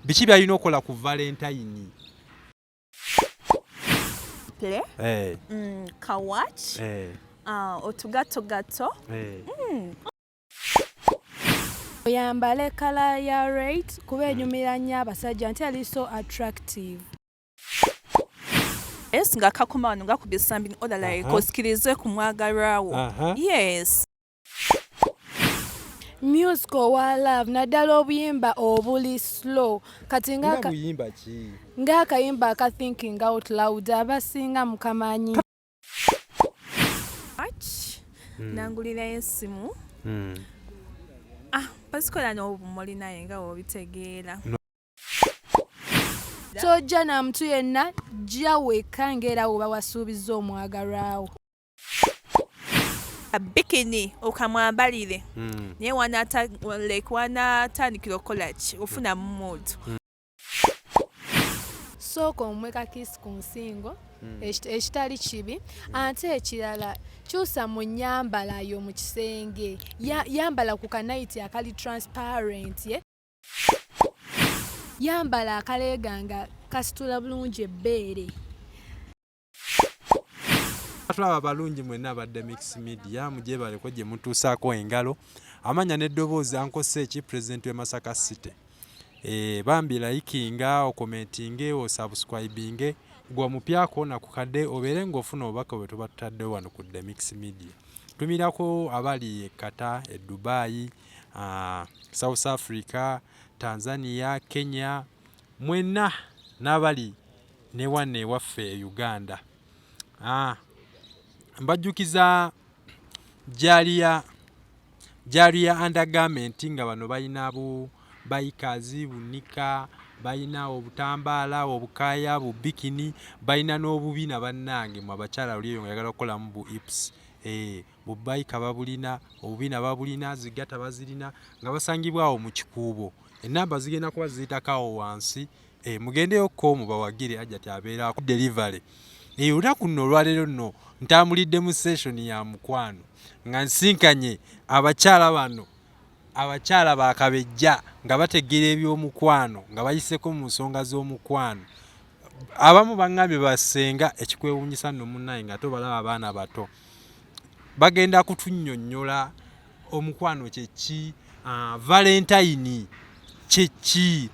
biki byalina okola ku Valentine? Play. Kawatch. Otugatogato. Oyambale kala ya red kuba enyumira nnyo abasajja nti ali so attractive. Yes, nga kakuma wano ngakubye something other like osikirize ku mwagalwawo. Yes. Music wa love naddala obuyimba obuli slow kati buyimba ki? Ng'akayimba aka thinking out loud abasinga mukamanyi. Nangulira esimu. Pasikola n'obumuli naye nga obitegeera. Tojja na muntu yenna jja wekka ng'era oba wasuubiza omwagalwawo. Bikini okamwambalire naye wanatandikira okukola ki ofuna mu mood. Sooka omweka kiss ku nsingo ekitali kibi ate ekirala kyusa mu nnyambala yo mu kisenge yambala ku kanaiti akali transparent yambala akaleega nga kasitula bulungi ebbeere. Tulaba balungi mwenna abadde Mix Media mugyebaleko gye mutuusaako engalo amanya n'eddoboozi ankose eki President we Masaka City. Bambi likinga okomentinge osubscribinge gwa mupyako na kukadde obeere ng'ofuna obubaka bwe tuba tutaddewo wano ku The Mix Media. Tumirako abali e Qatar, e Dubai, South Africa, Tanzania, Kenya, mwenna n'abali ne wanne waffe e Uganda. Mbajjukiza Jaliya undergarment nga bano balina bayikazi bunika balina obutambaala obukaaya bubikini balina n'obubina bannange mu abakyala oliyo nga yagala okukolamu bu ips bubayika babulina obubina babulina zigata bazirina nga basangibwawo mu kikuubo enamba zigenda kuba ziyitakawo wansi mugendeyo ko mubawagire ajja tyabeera ku delivery. Olunaku nno olwaleero nno ntambulidde mu session ya mukwano nga nsinkanye abakyala bano abakyala bakabejja nga bategeera eby'omukwano nga bayiseko mu nsonga z'omukwano. Abamu bangambye basenga ekikwewuunyisa nno munnaye nga tobalaba abaana bato bagenda kutunnyonnyola omukwano kyeki, Valentine kyeki,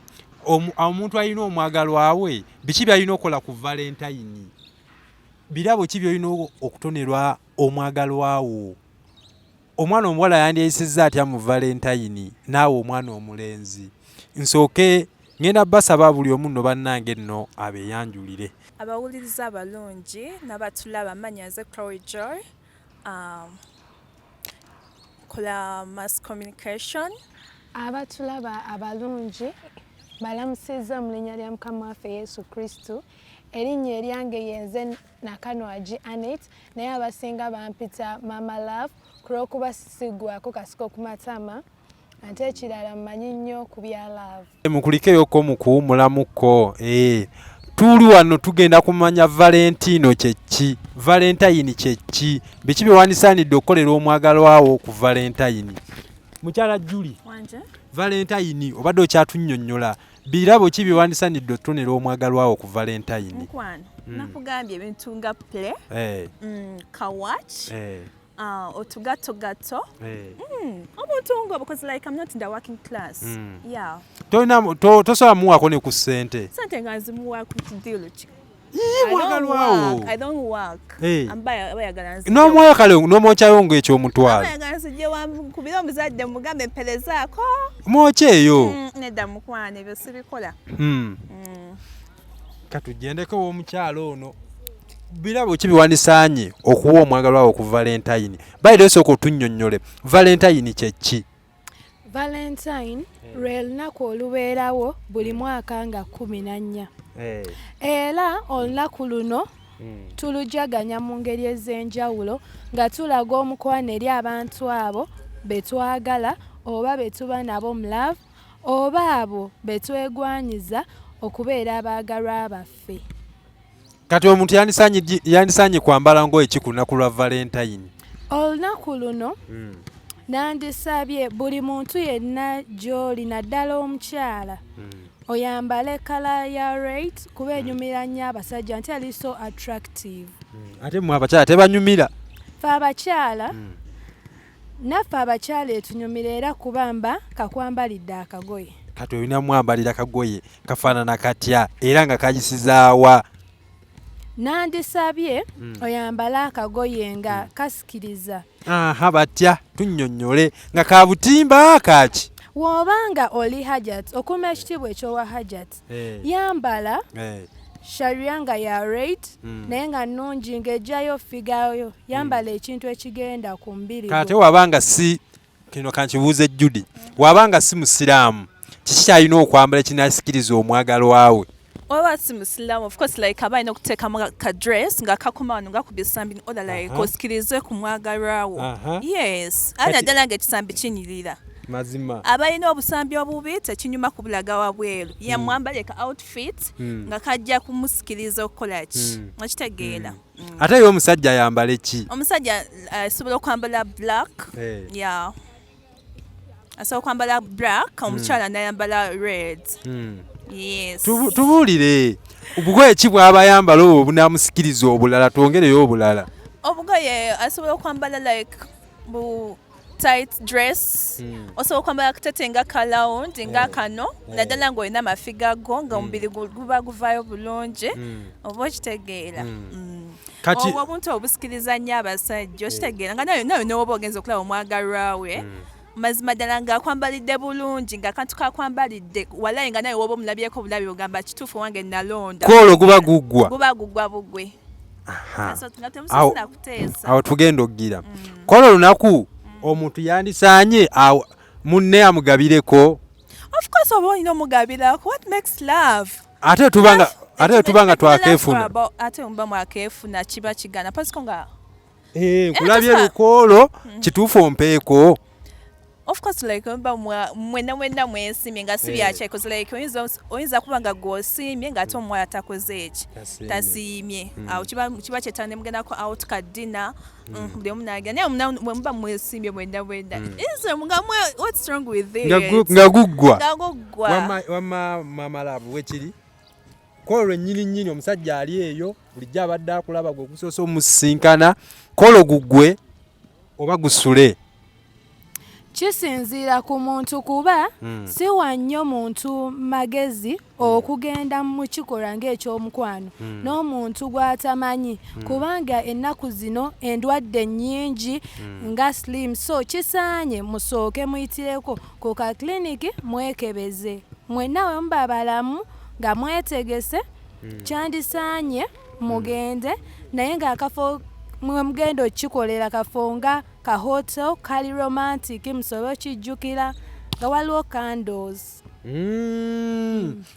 omuntu alina omwagalwa we biki byalina okola ku Valentine, birabo ki byolina okutonerwa omwagalwa wo. Omwana omuwala yandyeyisizza atya mu Valentine naawe omwana omulenzi. Nsooke ngenda basaba buli omu nno bannange nno abeeyanjulire. Abawuliriza abalungi n'abatulaba amannya nze Chloe Joy, kola mass communication. Abatulaba abalungi balamusizza mu linnya lya Mukama waffe Yesu Kristo. Erinnya eryange yenze Nakanwagi Anet naye abasinga bampita Mama Love kulw'okuba sisigwako kasiko ku matama ate ekirala mmanyi nnyo ku bya love. Mukulikeyo mu kuwumulamuko. Tuli wano tugenda kumanya Valentino kyeki, Valentine kyeki, biki bye wandisaanidde okukolera omwagalwawo ku Valentine. Mukyala Julie, Valentine obadde okyatunnyonnyola birabo ki bye wandisaanidde otutonera omwagalwawo ku Valentine? Mukwano nakugambye ebintu nga play, kawatch, otugatogato, obutungo because like I'm not in the working class. Yeah. Tosobola muwaako ne ku ssente? Ssente nga nzimuwa ku kidiilo ki? I don't work. N'omwoyo kale n'omwokyayo ng'ekyomutwalo. Kubira omuzadde mugambe mperezaako. Mwokyeyo? Nedda mukwano ebyo sibikola. Katugendeko w'omukyalo ono. Birabo ki biwandisaanye okuwa omwagalwawo ku Valentine? Bayire osooka otunnyonnyole Valentine kyeki? Valentine lwe lunaku olubeerawo buli mwaka nga 14. Era olunaku luno tulujaganya mu ngeri ez'enjawulo nga tulaga omukwano eri abantu abo be twagala oba be tuba nabo mu love oba abo be twegwanyiza okubeera abaagalwa baffe. Kati omuntu yandisaanye kwambala ng'eki ku lunaku lwa Valentine? Olunaku luno nandisabye buli muntu yenna gy'oli naddala omukyala oyambale kala ya rate kuba enyumira nnyo abasajja nti ali so attractive. Ate mmwe abakyala tebanyumira? Fe abakyala naffe abakyala etunyumira era kubamba kakwambalidde akagoye. Kati olina mwambalira kagoye kafaanana katya era nga kagisizaawa? Nandisabye oyambale akagoye nga kasikiriza. Batya tunnyonnyole nga ka butimba kaki? W'obanga oli hajat okuuma ekitiibwa ekyowa hajat yambala sharia nga ya rate naye nga nnungi ng'ejjayo figayo yambala ekintu ekigenda ku mbiri. Kate wabanga si kino kankibuuze Judy, wabanga si musiraamu kiki kyalina okwambala ekinasikiriza omwagalwa we? Oba si musiraamu of course like aba alina okuteekamu ka dress nga kakuma wano nga kubye esambi oda like osikirize ku mwagalwa wo. Yes ali naddala ng'ekisambi kinyirira. Mazima abalina obusambi obubi tekinyuma kubulaga wabweru yamwambale ka outfit nga kajja kumusikiriza okukola ki okitegeera. Ate ye omusajja ayambale ki? Omusajja asobola okwambala black asobola okwambala black omukyala nayambala red. Yes tubuulire obugoye ki bw'aba ayambala obwo obunamusikiriza obulala twongereyo obulala? Obugoye asobola okwambala like bu tight dress osobola okwambala akatete nga kalawundi nga kano naddala ng'olina amafiga go nga omubiri guba guvaayo bulungi oba okitegeera. Kati obwo obuntu obusikiriza nnyo abasajja okitegeera nga nayo n'oba ogenza okulaba omwagalwa we mazima ddala ng'akwambalidde bulungi nga kantu kakwambalidde walayi nga naye woba omulabyeko obulabi ogamba kituufu wange nalonda kwolwo guba guggwa bugwe. Awo tugenda okugira kwolwo olunaku omuntu yandisaanye munne amugabireko. Of course oba olina omugabirako what makes love. Ate tubanga twakeefuna ate muba mwakeefuna kiba kigana pasiko nga nkulabye lukoolo kituufu ompeeko. Of course like mwena mwesimye nga si byakya because like oyinza kuba nga gw'osiimye ng'ate omuwala takoze eki tasiimye awo kiba kyetande mugendako out ka dinner buli omu n'agenda naye muba mwesiimye mwena what's wrong with it nga guggwa wamma mama love wekiri kwolwo ennyini omusajja ali eyo bulijjo abadde akulaba gwe okusoose omusisinkana kwolwo guggwe oba gusule. Kisinziira ku muntu kuba si wannyo muntu magezi okugenda mu kikolwa ng'ekyomukwano n'omuntu gw'atamanyi kubanga ennaku zino endwadde nnyingi nga slim so kisaanye musooke muyitireko ku ka kiliniki mwekebeze mwenna we muba balamu nga mwetegese kyandisaanye mugende naye ng'akafo mwe mugenda okikolera kafo nga ka hotel kali romantic musobe okijjukira nga waliwo candles.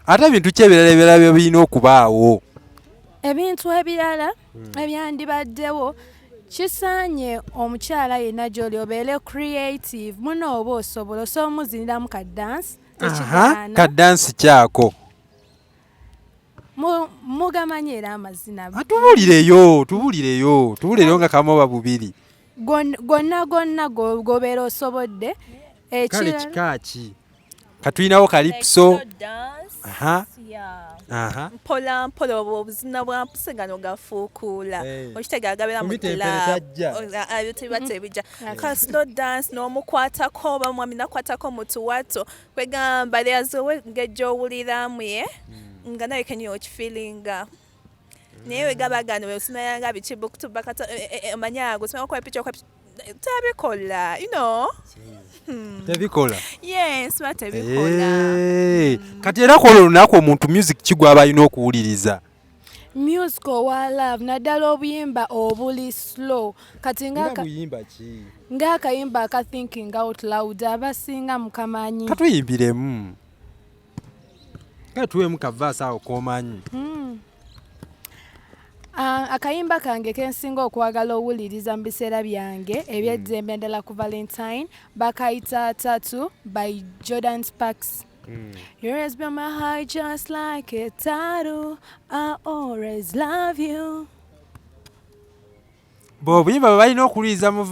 Ate ebintu ki ebirala birina okubaawo? Ebintu ebirala ebyandibaddewo kisaanye omukyala yenna gy'oli obeere creative muno oba osobola omuziniramu ka dance tekigaana. Ka dance kyako mugamanyi era amazina tubuulireyo nga kamoba bubiri gonna gobeera osobodde. Kale kikaaki katulinawo kalipso mpola obuzina bwa mpusegano gafuukuula okitega agabera mu tebija ka slow dance n'omukwatako oba mwami nakwatako mutuwato kwegamba lyazowe ng'ejjowuliramu ye nga nawe kenyo okifeelinga naye wegabagano wesinayanga bikibukutuba kata amanyago simanya kwa picha tabikola tebikola yes batebikola kati era kwolwo olunaku omuntu music kigwaba alina okuwuliriza music owa love naddala obuyimba obuli slow kati ng'akayimba aka thinking out loud abasinga mukamanyi katuyimbiremu katuwemu kavaasa awo k'omanyi. Akayimba kange kensinga okwagala owuliriza mu biseera byange eby'eddembe endala ku Valentine bakayita Tattoo by Jordan Sparks. You always be my heart just like a tattoo. I always love you. bw'obuyimba balina okuliza mu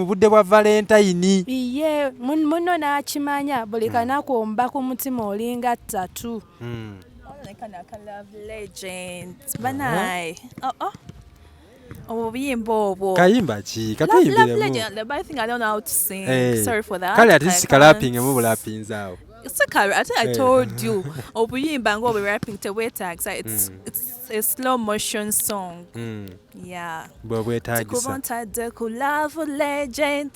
budde bwa Valentine. Iye muno n'akimanya buli kanaku omba ku mutima olinga 3. Love legend. Banayi. Obuyimba obwo. Kayimba ki? Love legend. The bad thing I don't know how to sing. Sorry for that. Kale ati sikalapping mu bulapinze awo. It's a I think I told you. Obuyimba ngo be rapping to wetags. It's a slow motion song. Yeah. Bwetagisa. Ontadde ku love legend.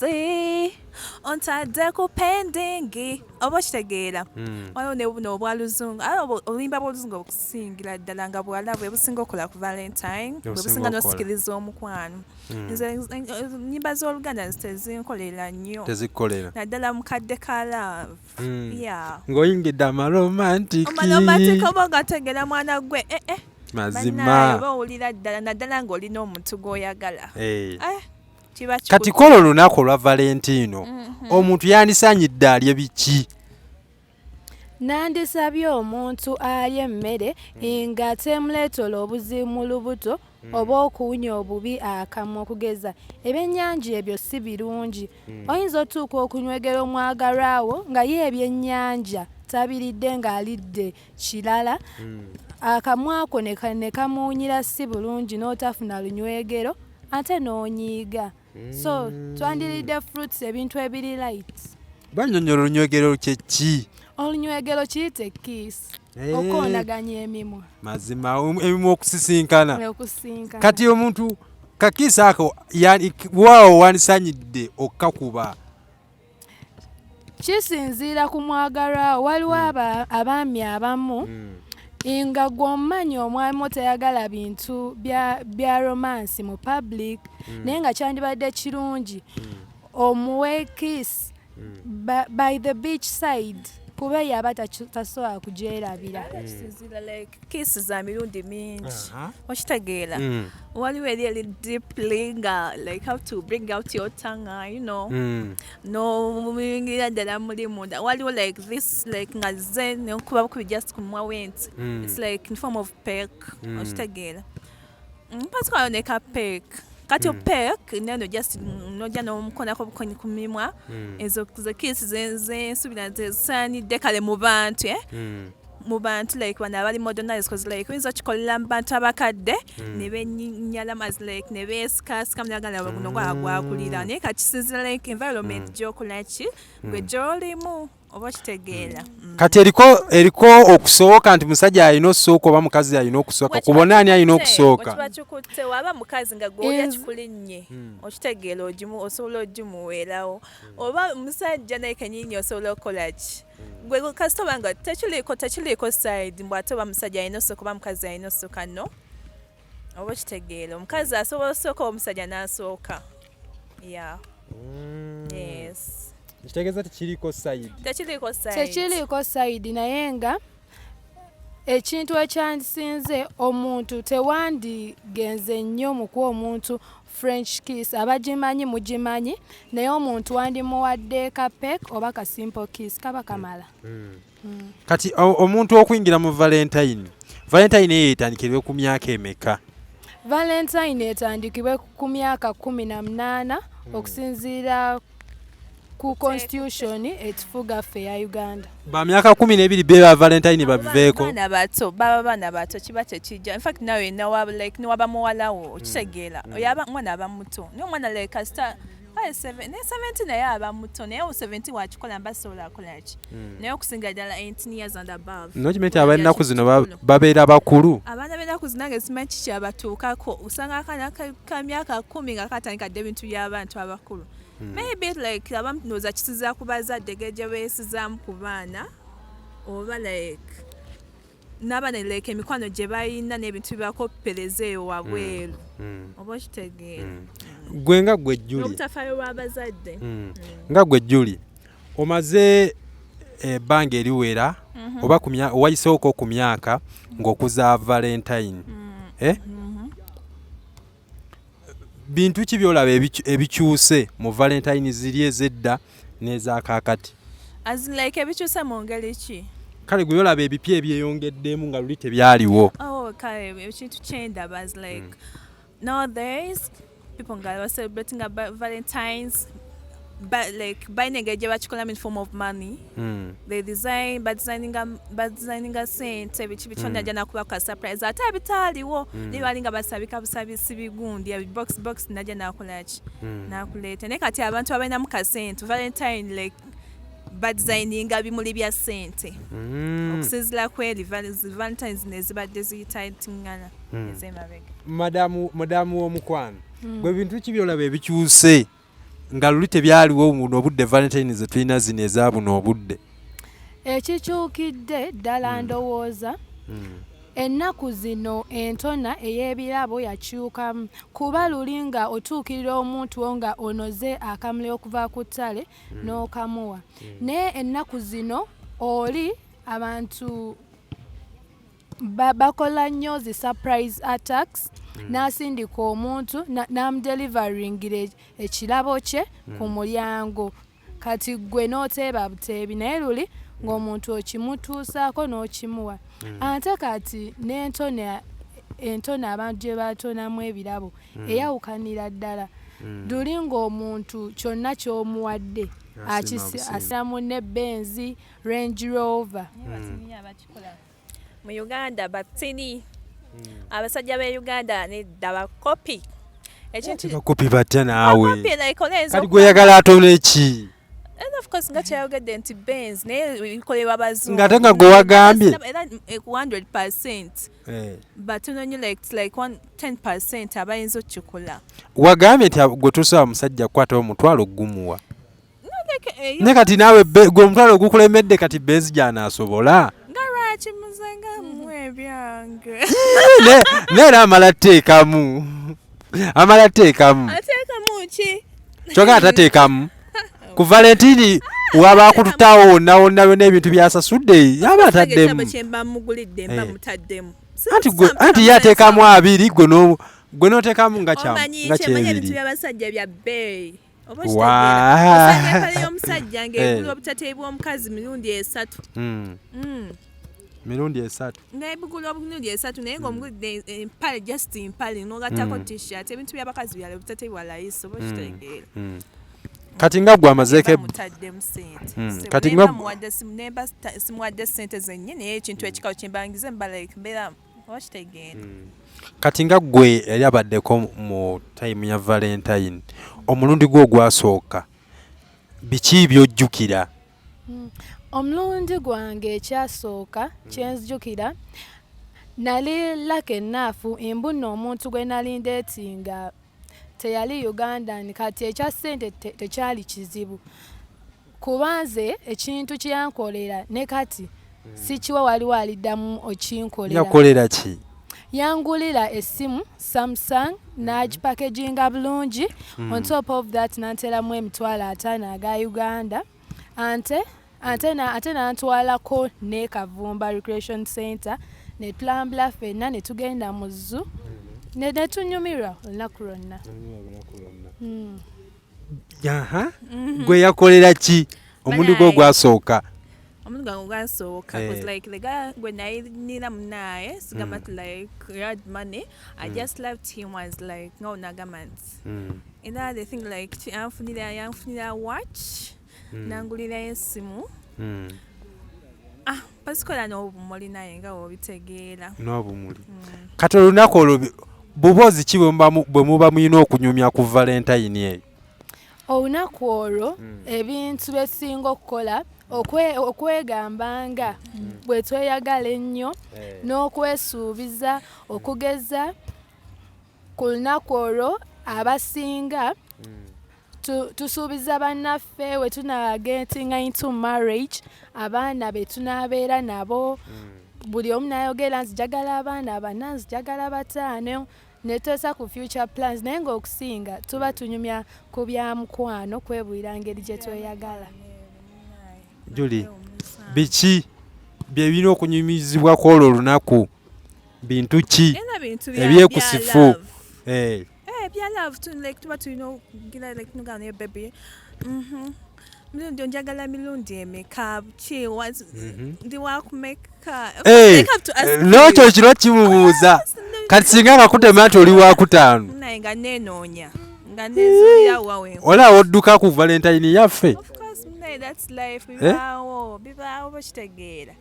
Ontadde ku pending. Oba kitegeera. Waliwo ne buno obwaluzungu. Obuyimba bw'oluzungu okusingira ddala nga bwalava ebusinga okola ku Valentine. Bwebusinga n'osikiriza omukwano. Nnyimba z'Oluganda tezinkolera nnyo. Tezikolera. Naddala mukadde ka love. Yeah. Ng'oyingidde amalomantiki. Amalomantiki oba ogategeera mwana gwe. Mazima. Oba owulira ddala naddala ng'olina omuntu gw'oyagala. Kati kola olunaku olwa Valentino. Omuntu yandisaanyidde alye biki? Nandisabye omuntu alye emmere nga temuleetola obuzibu mu lubuto oba okuwunya obubi akamwa okugeza ebyennyanja ebyo si birungi. Oyinza otuuka okunywegera omwagalwawo nga ye ebyennyanja tabiridde ng'alidde kirala akamwa ako ne kamuwunyira si bulungi n'otafuna lunywegero ate n'onyiiga. So twandiridde fruits ebintu ebiri light. Bannyonnyola olunywegero kye ki? Olunywegero kiyite kiss. Okoonaganya emimwa. Mazima emimwa okusisinkana. Kati omuntu kakiisa ako waawo wandisaanyidde okkakuba. Kisinziira ku mwagalwawo. Waliwo abaami abamu nga gw'omumanyi omwami teyagala bintu bya romance mu public naye nga kyandibadde kirungi omuwe kiss by the beach side kuba yaba tasobola kugyerabira. Kiss za mirundi mingi okitegeera waliwo eri deeply nga like how to bring out your tongue, you know, no ddala muli munda waliwo like this like nga ze nekuba kubi just kumwa went it's like in form of peck okitegeera mpatikayo neka peck kati peck neno just nojja n'omukonako bukonyi ku mimwa ezo ze kiss zensuubira zesaanidde kale mu bantu mu bantu like bano abali modernized cause like oyinza okikolela mu bantu abakadde ne bennyala like ne beesikasika munagala guno gwakulira naye kakisinzira like environment gy'okolaki gwe gy'olimu oba kitegeera. Kati eriko okusooka nti musajja alina okusooka oba mukazi alina okusooka kubona ani alina okusooka. Kiba kikutte waba mukazi nga gw'olya kikulinnye okitegeera osobola ogimuweerawo oba musajja naye kenyini osobola okukola ki gwe kasitoba nga tekiriiko side mbw ate oba musajja alina osooka oba mukazi alina osooka no oba kitegeera omukazi asobola osooka oba omusajja n'asooka. Yeah. Yes. Kitegeeza tekiriiko side. Tekiriiko side naye nga ekintu ekyandisinze omuntu tewandigenze nnyo mu kuwa omuntu French kiss abagimanyi mugimanyi naye omuntu wandimuwadde ka peck oba ka simple kiss kaba kamala. Kati omuntu okuyingira mu Valentine yeetandikirwe ku myaka emeka? Valentine etandikibwe ku myaka 18 okusinziira ku constitution etufuga ffe ya Uganda. Ba myaka 12 beba Valentine babiveeko. Baana bato kiba tekijja. In fact nawe nawaba muwalawo okitegeera. Oyaba mwana aba muto. Niyo mwana like star 17 naye aba muto naye 17 wakikola mbasobola akola ki. Naye okusinga ddala 18 years and above. Nokimenti abalinaku zino babeera bakulu. Abaana b'ennaku zino nange simanyi kiki abatuukako. Usanga akaana ka myaka 10 nga katandikadde ebintu by'abantu abakulu. Maybe like abamu noza kisiza ku bazadde gye beesizaamu ku baana oba like n'abaana like emikwano gye balina n'ebintu bibakoppereza eyo wabweru oba kitegeera. Gwe nga gwe Juli n'obutafaayo bw'abazadde nga gwe Juli omaze ebbanga eriwera oba wayiseeko ku myaka ng'okuza Valentine bintu ki byolaba ebikyuse mu Valentine ziri ezedda n'ezakaakati? As like ebikyuse mu ngeri ki? Kale gwe yolaba ebipya ebyeyongeddemu nga luli tebyaliwo. Kale ekintu kyendaba like nowadays people nga celebrating Valentine's, but like buying a gye in form of money. They design designing a sente bichi najja nakuba ka surprise ate abitaliwo nibalinga basabika busabisi bigundi box najja nakolachi nakuleta ne kati abantu abalina mu kasente Valentine like designing bimuli bya sente okusizira kweli Valentine's nezibadde ziyitatingana ezemabega madamu omukwano bwe bintu kibyolaba ebikyuse nga luli tebyaliwo buno obudde Valentine's tulina zino eza buno obudde ekikyukidde ddala ndowooza ennaku zino entona ey'ebirabo yakyukamu kuba luli nga otuukirira omuntu wo nga onoze akamuli okuva ku ttale n'okamuwa naye ennaku zino oli abantu bakola nnyo zi surprise attacks n'asindika omuntu n'amudelivaringira ekirabo kye ku mulyango kati gwe n'oteeba buteebi naye luli ng'omuntu okimutuusaako n'okimuwa ate kati n'entona abantu gye batonamu ebirabo eyawukanira ddala luli ng'omuntu kyonna ky'omuwadde asiramu ne Benz Range Rover mu Uganda batini abasajja be Uganda nedda bakopi ekintu bakopi batya naawe kati gwe yagala atole ki and of course nga kyayogedde nti Benz naye bikolebwa bazungu ng'ate nga gwe wagambye 100% but like 10% abayinza okukikola wagambye nti gwe tosaba musajja kukwatawo omutwalo gumuwa ne kati naawe gwe omutwalo ogukulemedde kati Benz gy'anaasobola kimuzanga mwe byange neera amala teekamu ateekamu ki kyokka atateekamu ku Valentine waba akututawo wonna byonna ebintu byasasudde yaba ataddemu anti ye ateekamu 2 gwe n'oteekamu nga kyebiri byabasajja bya bbeeyi omusajja ng'egula obutateeyi bw'omukazi mirundi 3 mirundi 3 ng'ebigula mirundi 3 naye ng'omugulidde empale just empale n'ogattako t-shirt ebintu by'abakazi byala obutateeyi bwa layisi oba okitegeera kati nga gwe amazeeko mutaddemu sente kati nga simuwadde sente zennyini naye ekintu ekikawo kyembangize mbeera oba kitegeera kati nga gwe yali abaddeko mu time ya Valentine omulundi gwe ogwasooka biki byojjukira omulundi gwange ekyasooka kyenzijukira nali laka ennaafu embuna omuntu gwe nali ndeetinga teyali Ugandan kati ekya ssente tekyali kizibu kuba nze ekintu kye yankolera ne kati sikiwa waliwo aliddamu okinkolera yakolera ki yangulira essimu Samsung n'agipackaging bulungi on top of that nanteramu $50 aga Uganda ate nantwalako ne Kavumba Recreation Center ne tulambula ffenna ne tugenda mu zoo ne tunyumirwa olunaku lwonna gwe yakolera ki omundi gwe ogwasooka omuntu gwange ogwasooka was like the guy gwe nayinira munaye sigamba ti like he had money I just left him was like nga onagamba nti era the thing like yanfunira watch nangulirayo essimu pasikola n'obumuli naye nga wobitegeera n'obumuli kati olunaku olwo bubozi ki bwe muba muyina okunyumya ku Valentine eyo olunaku olwo ebintu byesinga okukola okwegambanga bwe tweyagala ennyo n'okwesuubiza okugeza ku lunaku olwo abasinga tusuubiza bannaffe we tunagetinga into marriage abaana be tunaabeera nabo buli omu n'ayogera nzijagala abaana bana nzijagala 5 neteesa ku future plans naye ng'okusinga tuba tunyumya ku bya mukwano kwebulira ngeri gye tweyagala Julie biki bye birina okunyumizibwa ku olwo olunaku bintu ki ebyekusifu bya love to like tuba tulina okugira like nugana ne baby mirundi njagala mirundi emeka ki ndi wakumeka n'okyo kino kimubuuza kati singa nakutema nti oli wa 5 naye nga nenoonya nga nezuulira wawe ola odduka ku Valentine yaffe. Of course, that's life. Bibaawo bakitegeera.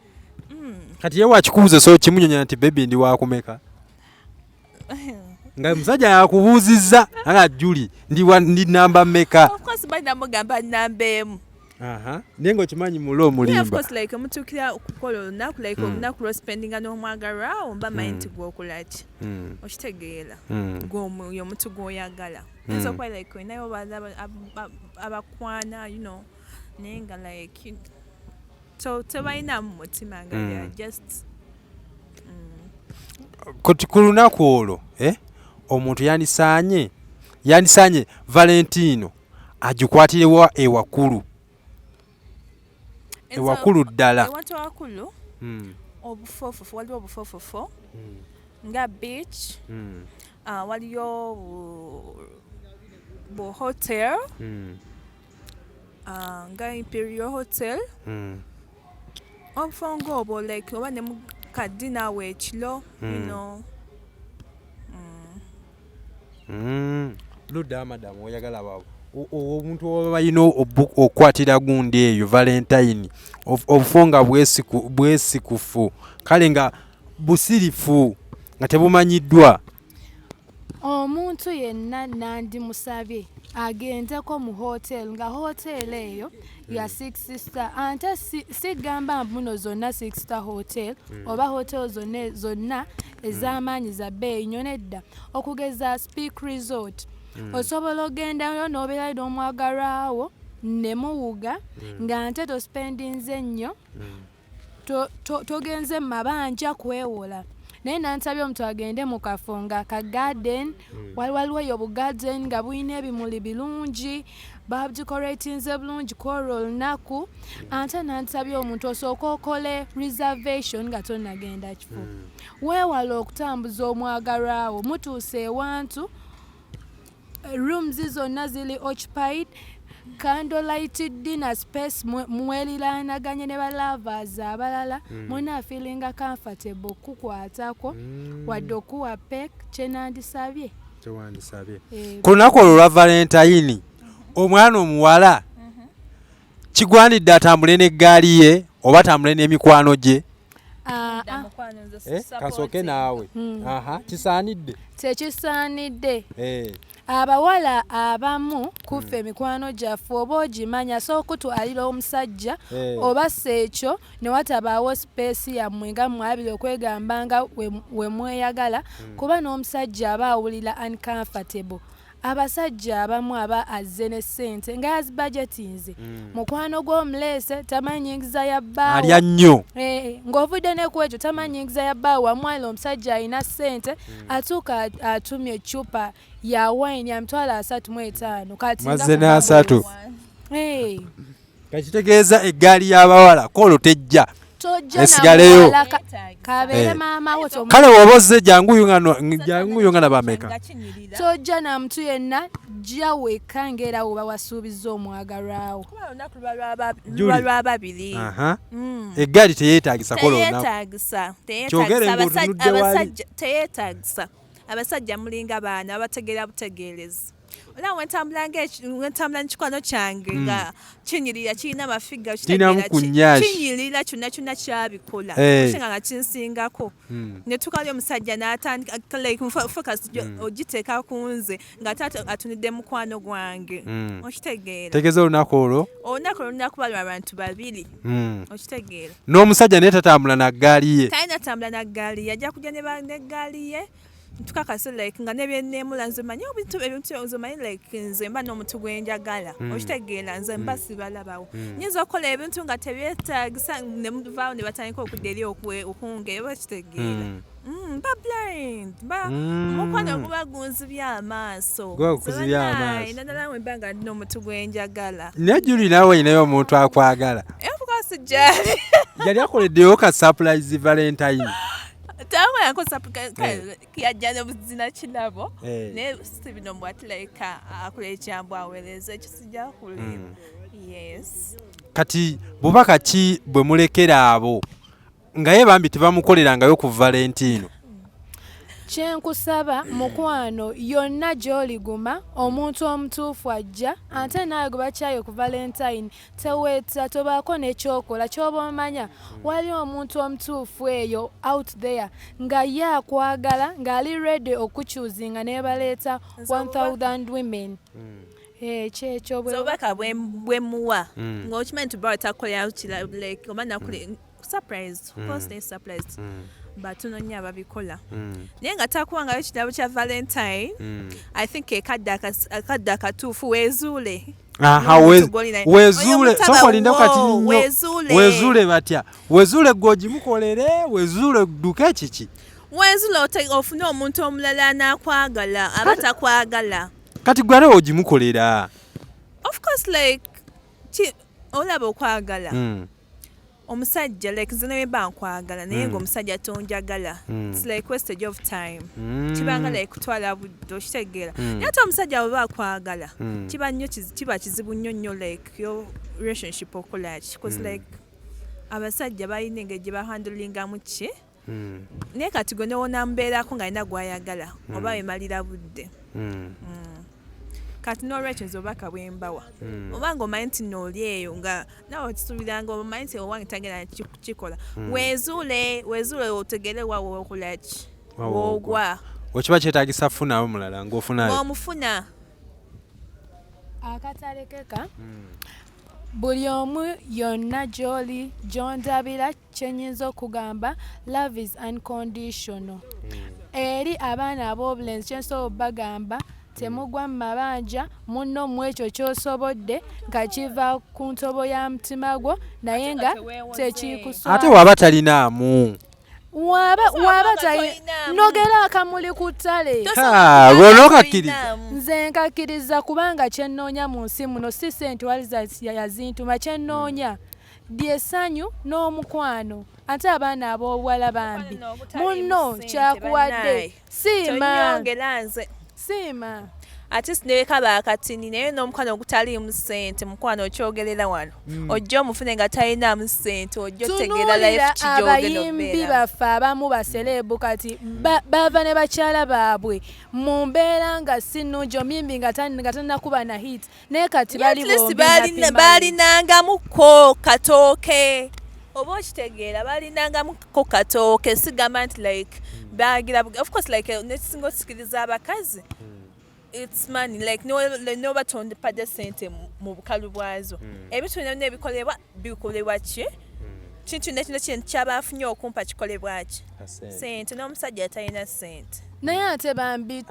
Kati ye wakikubuuza so kimunyonya nti baby ndi wakumeka. Nga musajja yakubuuzizza nga Juli ndi namba mmeka. Of course bali namugamba namba emu. Naye ng'okimanyi mulo omulimba. Of course like omutuukira okukola olunaku like olunaku lw'ospendinga n'omwagalwawo mba manyi nti gw'okola ki. Okitegeera. Gw'oyo omuntu gw'oyagala. Nso kwa like nayo abakwana naye nga like so tebalina mu mutima nga just ku lunaku olwo omuntu yandisaanye Valentino agikwatirewa ewakulu ddala. Ewantu wakulu obufofufu waliwo obufofufu nga beach waliyo bu hotel nga Imperial Hotel obufongo obwo like oba ne mukadina w'ekiro Ludda madamu oyagala baabo omuntu oba balina okukwatira gundi eyo Valentine obufonga bwesikufu kale nga busirifu nga tebumanyiddwa. Omuntu yenna nandimusabye agendeko mu hotel nga hotel eyo ya 6 star ante sigamba muno zonna 6 star hotel oba hotel zonna ez'amaanyi za bbeeyi nnyo nedda okugeza Speak Resort osobola ogendayo n'obeerayo n'omwagalwawo ne muwuga nga nte tospendinze nnyo togenze mu mabanja kwewola. Naye nansabye omuntu agende mu kafo nga ka garden waliwo eyo bugarden nga bulina ebimuli birungi babudecoratinze bulungi kwolwo olunaku ate nansabye omuntu osooka okole reservation nga tonnagenda kifo. Weewala okutambuza omwagalwawo mutuuse ewantu rooms zonna ziri occupied candlelight dinner space mweliraanaganye ne balavers abalala muna feelinga comfortable kukwatako wadde okuwa pek kyenandisabye. Ku lunaku olwo lwa Valentine omwana omuwala kigwanidde atambule n'eggaali ye oba atambule n'emikwano gye? Kasooke naawe kisaanidde? Tekisaanidde. Abawala abamu kuffe emikwano gyaffe oba ogimanya sookutwalira omusajja oba seekyo ne watabaawo sipeesi yammwe nga mwabire okwegamba nga we mweyagala kuba n'omusajja aba awulira uncomfortable. Abasajja abamu aba azze ne ssente nga yazibudgetinze mukwano gw'omuleese tamanyi nyingiza ya bbaawo alya nnyo ng'ovudde ne ku ekyo tamanyi nyingiza ya bbaawo wamwalira omusajja alina ssente atuuka atumye eccupa ya wine ya $35 kati mazze n'asatu kakitegeeza eggaali y'abawala koolo tejja esigaleyo kabeere maama wo kale woba ozze janguyo nga nabameka tojja na muntu yenna jja wekka ng'era woba wasuubiza omwagalwawo lwababiri eggaali teyeetagisa teyeetagisa abasajja mulinga baana abategeera butegeerezi. Ola wentambula n'ekikwano kyange nga kinyirira kirina amafiga kinyirira kyonna kyabikola oshenga nga kinsingako ne tukali omusajja n'atandika like focus ogiteeka ku nze nga atunidde mukwano gwange okitegeera. Tegeeza olunaku olwo balwa abantu babiri okitegeera. N'omusajja naye tatambula na ggaali ye? Talina tambula na ggaali ye ajja kujja ne ggaali ye tukakase like nga nebyenneemula nze manyi ebintu nze manyi like nze mba n'omuntu gwenjagala okitegeera nze mba sibalabawo nyinza okukola ebintu nga tebyetaagisa ne muvaawo ne batandika okudda eri okungera okitegeera mba blind mba mukwano guba gunzibya amaaso naddala we mba nga n'omuntu gwenjagala. Naye Julie naawe olinayo omuntu akwagala? Of gyali yali akoleddeyo ka surprise Valentine tawe yankosa kiyajja n'obuzina kinabo naye sibino mbwatileka akula ekyambu aweereza ekisijja kulimu. Yes kati bubaka ki bwe mulekera abo nga ye bambi tebamukolerangayo ku Valentino? kyenkusaba mukwano yonna gy'oliguma omuntu omutuufu ajja ate naawe gwe bakyayo ku Valentine teweeta tobaako n'ekyokola ky'oba omanya wali omuntu omutuufu eyo out there nga ye akwagala ng'ali ready okukyuzinga n'ebaleeta 1000 women. Kyekyo obubaka bwe muwa ng'okimanyi nti bba takolera like oba nakule surprise course ne surprise batono nnyo ababikola naye nga takuwangayo kitabo kya Valentine I think akadde akatuufu weezuule weezuule sokolinde kati weezuule batya weezuule gwogimukolere weezuule dduke kiki weezuule ofune omuntu omulala n'akwagala aba takwagala kati gwale ogimukolera of course like olaba okwagala omusajja like nze nawe bankwagala naye ng'omusajja tonjagala it's like wastage of time kibanga like kutwala budde okitegeera naye ate omusajja bwe bakwagala kiba kizibu nnyo like your relationship okola ki because like abasajja balina engeri gye bahandlingamu ki naye kati gwe newonambeerako ng'alina gwayagala oba wemalira budde kati n'olwekyo nze obubaka bwe mbawa oba ng'omanyi nti n'oli eyo nga nawe okisuubiranga omanyi nti owange tagenda kukikola weezuule otegere waawe okola ki woogwa okiba kyetaagisa funawo mulala ng'ofunayo omufuna akatalekeka buli omu yonna gy'oli gy'ondabira kyenyinza okugamba love is unconditional eri abaana ab'obulenzi kyensobola obagamba temugwa mu mabanja munno mu ekyo ky'osobodde nga kiva ku ntobo ya mutima gwo naye nga tekikuswala ate waba talinaamu waba nogera akamuli ku ttale lwonokakkiriza nze nkakkiriza kubanga kyennoonya mu nsi muno si sente waliza yazintuma kyennoonya lyessanyu n'omukwano ate abaana ab'obuwala bambi munno kyakuwadde siima ate sinewekaba akatini naye n'omukwano ogutaliimu ssente mukwano okyogerera wano ojja omufune nga talinaamu ssente ojja otegeera life abayimbi baffe abamu basereebu kati bava ne bakyala baabwe mu mbeera nga si nnungi omuyimbi nga tannakuba na hit naye kati balinangamuko katooke oba okitegeera balinangamuko katooke sigamba nti like bagira of course like nekisinga osikiriza abakazi it's money like no batondepadde sente mu bukalu bwazo ebintu byonna bikolebwa ki kintu nekino kyabafunye okumpa kikolebwa ki sente n'omusajja atalina sente naye ate bambi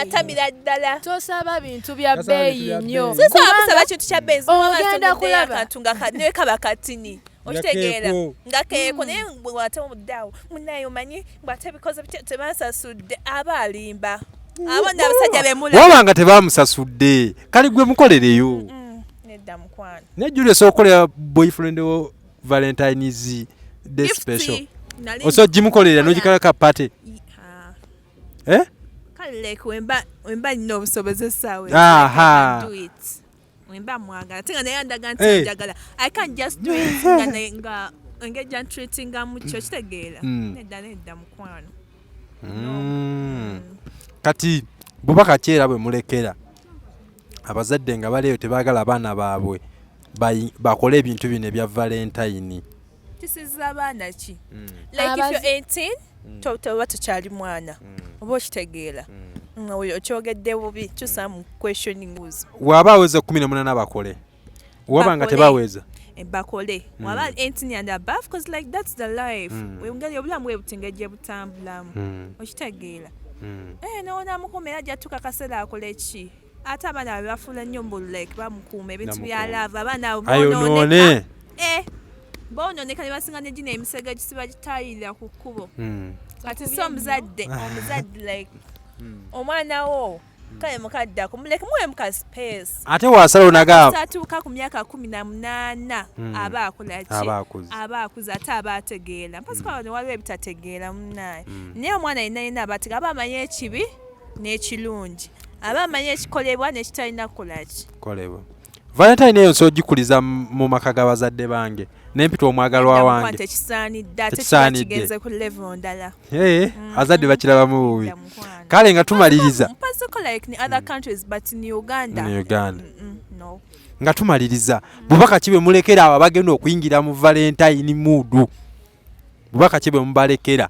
atamira ddala tosaba bintu bya bbeeyi nnyo sisaba kintu kya bbeeyi ogenda kulaba akantu nga newekaba katini okitegeera nga keeko naye bwate omuddaawo munaye omanyi bwate bikoze tebasasudde aba alimba abona abasajja bemula wabanga tebamusasudde kale gwe mukolereyo nedda mukwano ne Julius okolera boyfriend wo Valentine's day special oso jimukolera n'ogikalaka pate kale like wemba nina obusobozesaawe wemba mwagala tenga naye andaga nti njagala I can't just do it nga engage and treating mukyo kitegeera nedda mukwano kati bubaka kyera bwe mulekera abazadde nga baleeyo tebaagala abaana baabwe bakole ebintu bino ebya Valentine kisiza abaana ki like if you're 18 toba tokyali mwana oba okitegeera okyogedde bubi kyusa mu questioning uzi waba aweza 18 bakole wabanga tebaweza bakole waba 18 and above because like that's the life wengeri obulamu bwebutingejje butambulamu okitegeera nowona mukumera jatuka kaseera akole ki ate abaana bebafuula nnyo like bamukuuma ebintu bya lava abaana boononeka ne basinga ne gina emisege gisiba gitayirira ku kkubo kati si omuzadde like omwana wo kale mukadde akumuleke muwe muka space ate wasala onagamba atuuka ku myaka 18 aba akola ki aba akuza ate aba ategeera mpasika ne waliwo ebitategeera munnaye naye omwana yenna abatega aba amanye ekibi n'ekirungi aba amanye ekikolebwa n'ekitalina kukola ki kolebwa Valentine eyo nso gikuliza mu maka g'abazadde bange nempita omwagalwa wange tekisaanidde ate kiba kigenze ku level ndala azadde bakirabamu bubi kale nga tumaliriza mpaziko like in other countries but in Uganda no nga tumaliriza bubaka kibe mulekera abo abagenda okuyingira mu Valentine mood bubaka kibe mubalekera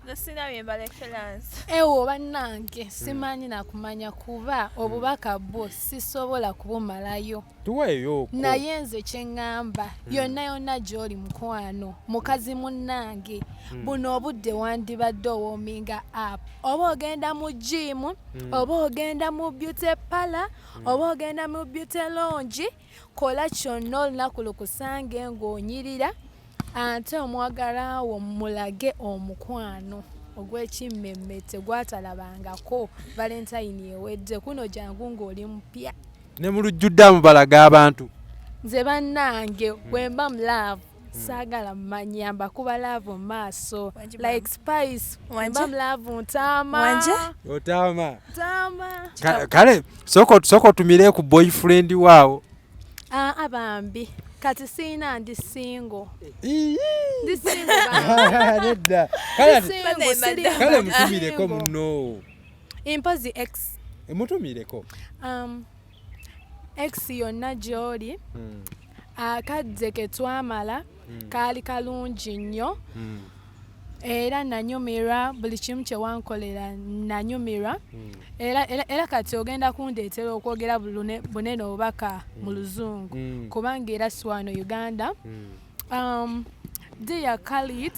ewo bannange simanyi nakumanya kuba obubaka bwo sisobola kubumalayo tuweeyo naye nze kyeŋŋamba yonna yonna gy'oli mukwano mukazi munnange buno obudde wandibadde owoominga app oba ogenda mu gym oba ogenda mu beauty parlor oba ogenda mu beauty lounge kola kyonna olunaku lukusange ng'onyirira ate omwagala wo mulage omukwano ogw'ekimmemme tegwatalabangako Valentine ewedde kuno jangu ng'oli mpya ne mu lujjuddamu balaga abantu nze bannange bwemba mu love saagala mmanya mbakuba love mu maaso like spice wemba mu love ntaama otaama kale soko otumire ku boyfriend waawo abambi kati siina ndi single nedda kale mutumireko muno impozi x mutumireko x yonna gy'oli akadde ke twamala kaali kalungi nnyo era nanyumirwa buli kimu kye wankolera nanyumirwa era kati ogenda kundeetera okwogera bunene obubaka mu luzungu kubanga era si wano Uganda. Dear Khalid,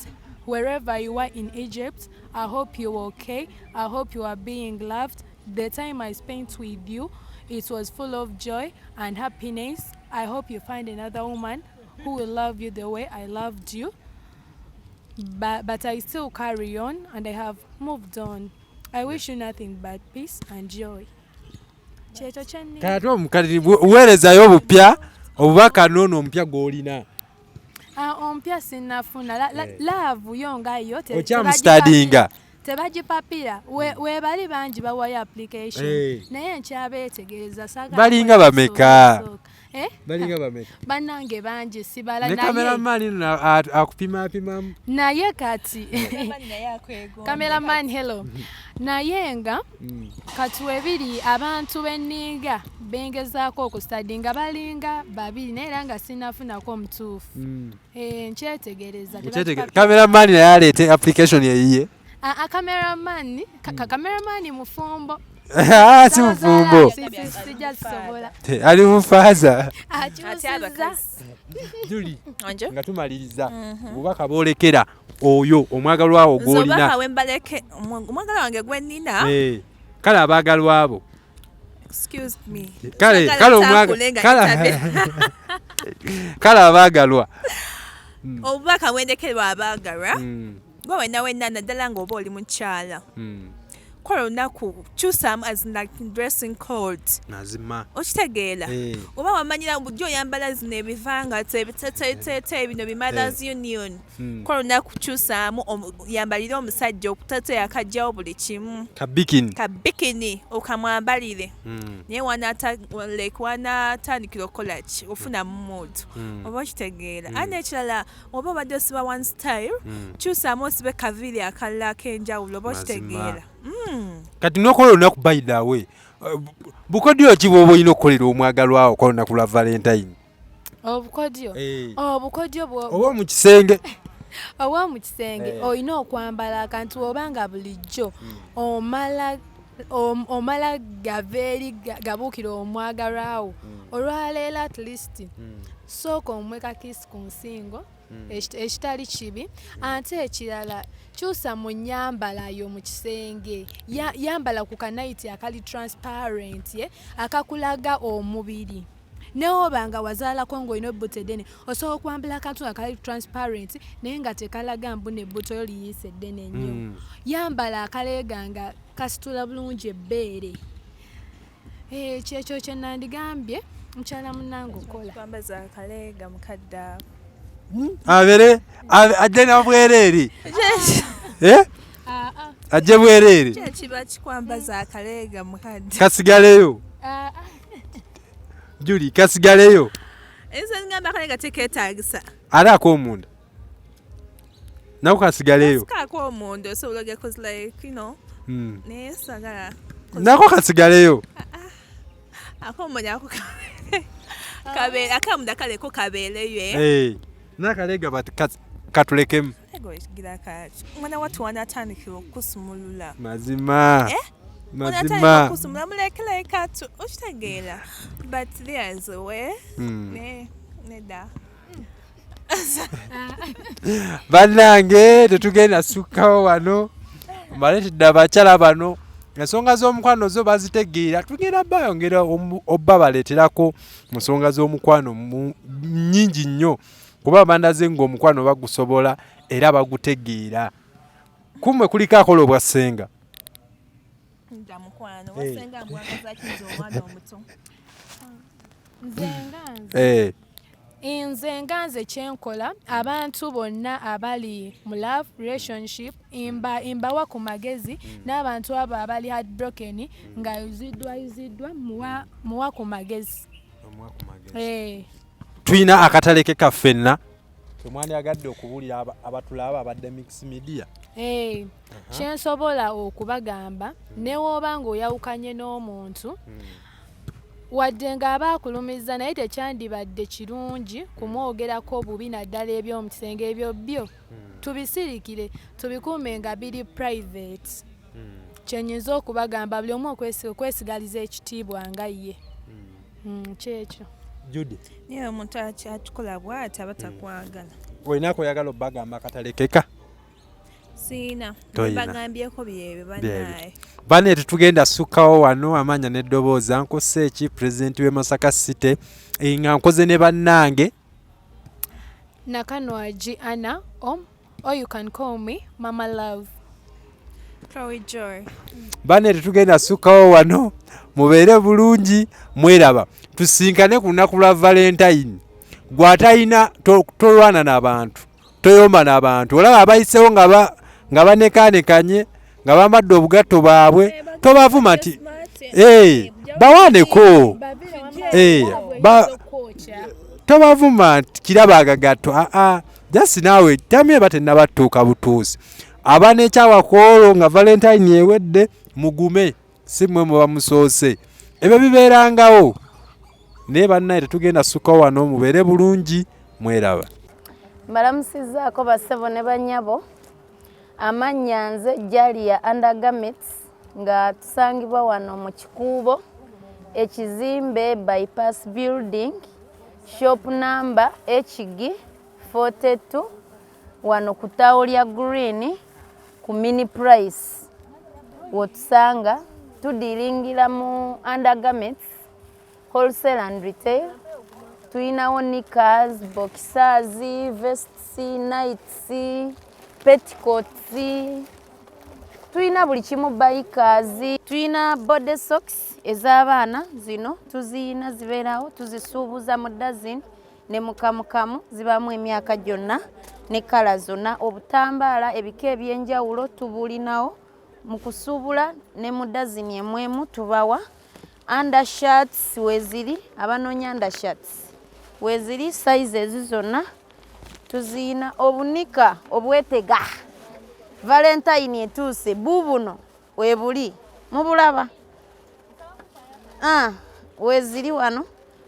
wherever you are in Egypt, I hope you're okay. I hope you are being loved. The time I spent with you, it was full of joy and happiness. I hope you find another woman who will love you the way I loved you. But I still carry on and I have moved on. I wish you nothing but peace and joy. Kato mukati uwerezayo obupya obubaka nono mpya gw'olina. Ompya sinnafuna love yonga yo okyamustudyinga tebagipapira webali bangi bawayo application naye nkyabeetegereza saagala balinga bameka balinga bameka bannange bangi sibala ne cameraman akupimapimamu naye kati cameraman hello naye nga kati webiri abantu benninga bengezaako okustudyinga balinga babiri naye era nga sinnafunako omutuufu nkyetegereza cameraman naye aleete application yeyiye cameraman mufumbo si mufumbo sijja zisobola ali mufaaza Juli nga tumaliriza obubaka boolekera oyo omwagalwa wo gw'olina omwagalwa wange gwe nnina kale abaagalwa abo excuse me kale abaagalwa obubaka bwendekerwa abaagalwa gwe wenna naddala ng'oba oli mukyala kola olunaku kyusaamu as like dressing code mazima okitegeera oba wamanyira bujja oyambala zino ebivanga tebiteteete bino Mothers Union kola olunaku kyusaamu yambalire omusajja okuteteeya akajjawo buli kimu kabikini okamwambalire naye wanatandikira okukola ki ofuna mu mood oba okitegeera ate n'ekirala oba obadde osiba one style kyusaamu osibe kaviri akalala ak'enjawulo oba okitegeera kati nokola olunaku by the way bukodyo ki bw'oba olina okukolera omwagalwawo ko olunaku lwa Valentine obukodyo oba mu kisenge oba mu kisenge olina okwambala akantu obanga bulijjo omala gaveeri gabuukira omwagalwawo olwaleero at least sooka omweka kiss ku nsingo ekitali kibi ate ekirala kyusa mu nnyambala yo mu kisenge yambala ku kanaiti akali transparent akakulaga omubiri neoba nga wazaalako ng'olina ebbuto eddene osobola okwambala akantu akali transparent naye nga tekalaga mbu nebbuto yo liyiisa eddene nnyo yambala akaleega nga kasitula bulungi ebbeere kyekyo kye nandigambye mukyala munnange okola twambaza akaleega mukadde abere ajje na bwereere ajje bwereere kiba kikwambaza akaleega mukadde kasigaleyo Juli kasigaleyo enze ngamba akaleega tekeetaagisa ali ak'omunda nako kasigaleyo kako omondo osobola ogera cause like you know naye sagala nako kasigaleyo akomonya ako kabere akamuda kaleko kabereyo nakalega bati katulekemu gira kachi mwana watu wanatandikira okusumulula mazima mazima kusumula mulekela ikatu okitegeera but there's a way neda bannange tetugenda sukkawo wano mbaletedde abakyala bano ensonga z'omukwano zo bazitegeera tugenda bayongera obba baleeterako mu nsonga z'omukwano nnyingi nnyo kuba bandaze ng'omukwano bagusobola era bagutegeera kumwe kuliko akola obwassenga nze nganze kyenkola abantu bonna abali mu love relationship imbawa ku magezi n'abantu abo abali heartbroken nga yuziddwa muwa ku magezi tulina akataleke kaffenna temwandyagadde okubuulira abatulaba abadde mix media kyensobola okubagamba newoba ng'oyawukanye n'omuntu wadde ng'abaakulumiza naye tekyandibadde kirungi kumwogerako bubi naddala eby'omu kisenge ebyo byo tubisirikire tubikuume nga biri private kyenyinza okubagamba buli omu okwesigaliza ekitiibwa nga ye kyekyo Judy niye omuntu atukola bw'ati aba takwagala olinaako oyagala obbagamba akatalekeka siina bagambyeko byebyo bannaye bane tetugenda sukkawo wano amanya n'eddoboozi ankose eki pulezidenti w'e Masaka City nga nkoze ne bannange Nakanwaji Anna or you can call me Mama Love Chloe Joy bane tetugenda sukkawo wano mubeere bulungi mweraba tusinkane ku lunaku lwa Valentine gw'atalina tolwana n'abantu toyomba n'abantu olaba abayisewo nga banekanekanye nga bambadde obugatto baabwe tobavuma nti bawaaneko tobavuma nti kiraba agagatto jasi naawe tamye batennabatuuka butuusi aba nekyawakoolo nga Valentine ewedde mugume si mmwe muba musoose ebyo bibeerangawo naye bannaye tetugenda sukkawo wano mubeere bulungi mweraba mbalamusizaako bassebo ne bannyabo amannya nze Jalia Undergarments nga tusangibwa wano mu Kikuubo ekizimbe Bypass Building shop number HG 42 wano ku ttaawo lya Green ku mini price wotusanga tudiringira mu undergarments wholesale and retail tuyinawo knickers, boxers, vests, nights, petticoats, tuyina buli kimu bikers, tuyina body socks ez'abaana zino tuziyina zibeerawo tuzisuubuza mu dazini ne mukamukamu zibamu emyaka gyonna ne kala zonna obutambaala ebika ebyenjawulo tubulinawo mu kusuubula ne mu dazini emwemu tubawa undershirts weziri abanoonya undershirts weziri sizes zonna tuziyina obunika obwetega Valentine etuuse bubuno webuli mubulaba weziri wano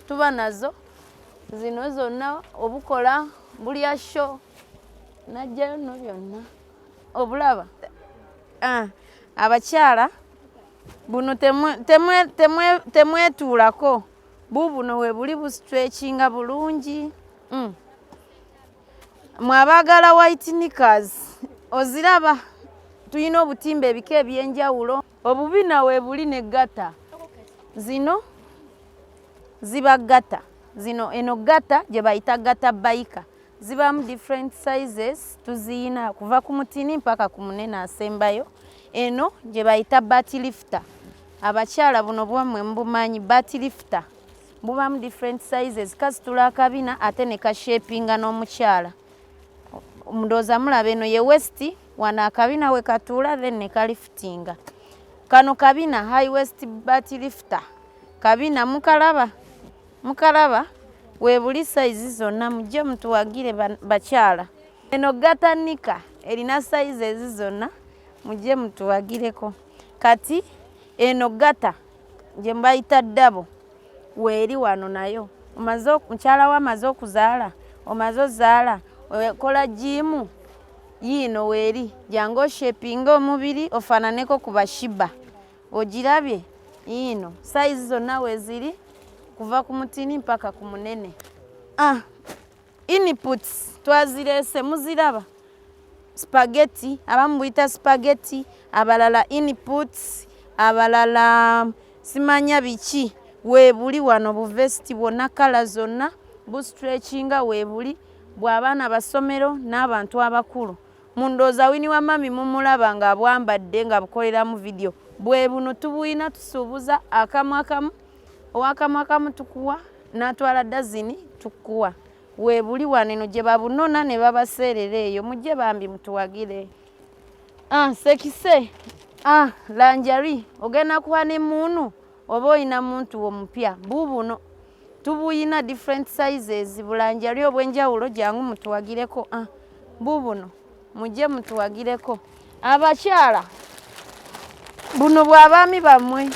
tuba nazo zino zonna obukola bulya show najjayo no byonna obulaba abakyala buno temwetuulako bubuno webuli busitrekinga bulungi mwabagala white knickers oziraba tuyina obutimba ebika ebyenjawulo obubina webuli ne gata zino ziba gata zino eno gata gye bayita gata baika zibamu different sizes tuziyina kuva ku mutini mpaka ku munene asembayo eno gye bayita batty lifter abakyala buno bwammwe mubumanyi batty lifter bubamu different sizes kasitula akabina ate ne kashapinga n'omukyala ndowooza mulaba eno ye west wano akabina we katuula then ne kaliftinga kano kabina high west batty lifter kabina mukalaba webuli size zonna mujje mutuwagire bakyala eno gatanika erina size ezizonna mujje mutuwagireko. Kati eno gata gye mbayita ddabo weeri wano nayo mukyala we amaze okuzaala omaze ozaala okola jimu yiino weeri jangu oshepinga omubiri ofaananeko ku bashiba ogirabye yiino size zonna weeziri kuva ku mutini mpaka ku munene. Inputs twazireese muziraba spaghetti abamu buyita spaghetti abalala inputs abalala simanya biki weebuli wano buvesiti bwonna kala zonna bustretchinga weebuli bw'abaana basomero n'abantu abakulu. Mundooza wini wa mami mumulaba nga bwambadde nga bukoleramu video bwe buno tubuyina tusuubuza akamu owakamu tukuwa n'atwala dazini tukuwa weebuli wano eno gye babunona ne babaseerera eyo mujje bambi mutuwagire. Sekise lanjari ogenda kuwa ne muunu oba oyina muntu omupya bubuno tubuyina different sizes bulanjari obwenjawulo jangu mutuwagireko. Bubuno mujje mutuwagireko. Abakyala buno bw'abaami bammwe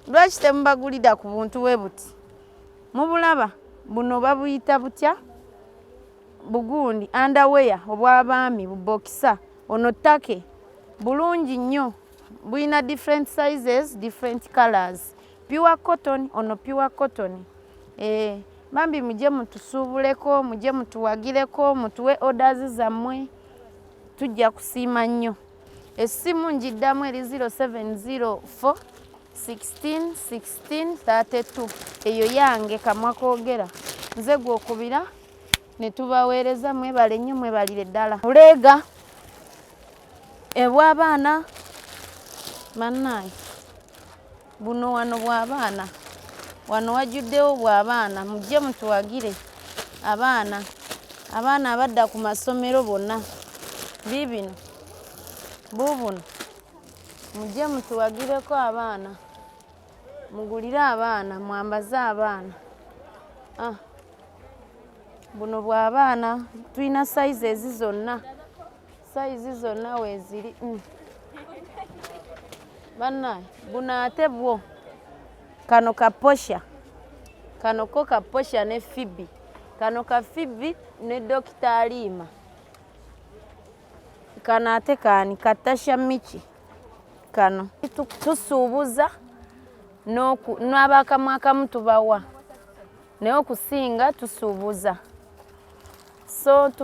lwaki temubagulira ku buntu bwe buti mubulaba buno babuyita butya bugundi underwear obw'abaami bubokisa ono take bulungi nnyo buyina different sizes different colors pure cotton ono pure cotton. Bambi mujje mutusuubuleko mujje mutuwagireko mutuwe orders zammwe tujja kusiima nnyo. Essimu njiddamu eri 0704 16 16 32 eyo yange kamwa koogera nze gwokubira ne tubaweereza mwebale nnyo mwebalire ddala. Olega bw'abaana mannaye buno wano bw'abaana wano wajjuddewo bw'abaana mujje mutuwagire abaana abadda ku masomero bonna bibino bubuno mujje mutuwagireko abaana mugulire abaana mwambaze abaana. Buno bw'abaana tulina size zonna weeziri bannaye buno ate bwo kano kaposha kano ko kaposha ne fibi kano ka fibi ne Dr. Alima kano ate kaani katasha michi kano tusuubuza n'abaakamu akamu tubawa naye okusinga tusuubuza so